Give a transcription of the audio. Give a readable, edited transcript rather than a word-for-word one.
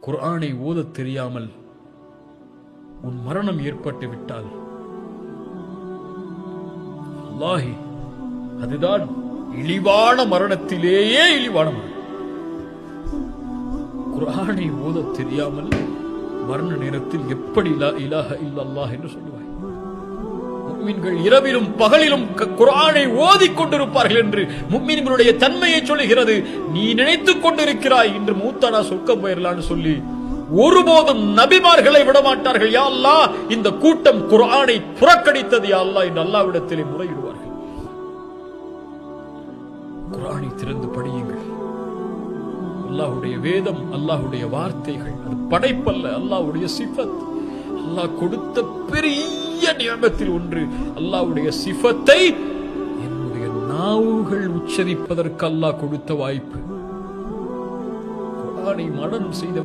குர்ஆனை ஓதத் தெரியாமல் உன் மரணம் ஏற்பட்டு விட்டால் அல்லாஹி அதுதான் இழிவான மரணத்திலேயே இழிவான மரணம். குர்ஆனை ஓதத் தெரியாமல் மரண நேரத்தில் எப்படி லா இலாஹ இல்லல்லாஹ் என்று சொல்லுவாய்? முஃமின்கள் இரவிலும் பகலிலும் குர்ஆனை ஓதிக் கொண்டிருப்பார்கள் என்று முஃமின்களுடைய தன்மையை சொல்லுகிறது. நீ நினைத்துக் கொண்டிருக்கிறாய் இன்று மூத்தானா சொர்க்கம் போயிரலான்னு சொல்லி ஒருபோதும் நபிமார்களை விடமாட்டார்கள். யா அல்லாஹ், இந்த கூட்டம் குர்ஆனை புறக்கணித்தது யா அல்லாஹ் என்று அல்லாஹ்விடத்திலே முறையிடுவார்கள். குர்ஆனை திறந்து படியுங்கள். அல்லாஹ்வுடைய வேதம், அல்லாஹ்வுடைய வார்த்தைகள், அது படைப்பல்ல, அல்லாஹ்வுடைய சிஃபத். அல்லாஹ் கொடுத்த பெரிய நியமத்தில் ஒன்று அல்லாஹ்வுடைய சிஃபத்தை என்னுடைய நாவுகள் உச்சரிப்பதற்கு அல்லாஹ் கொடுத்த வாய்ப்பு. குர்ஆனை மனனம் செய்த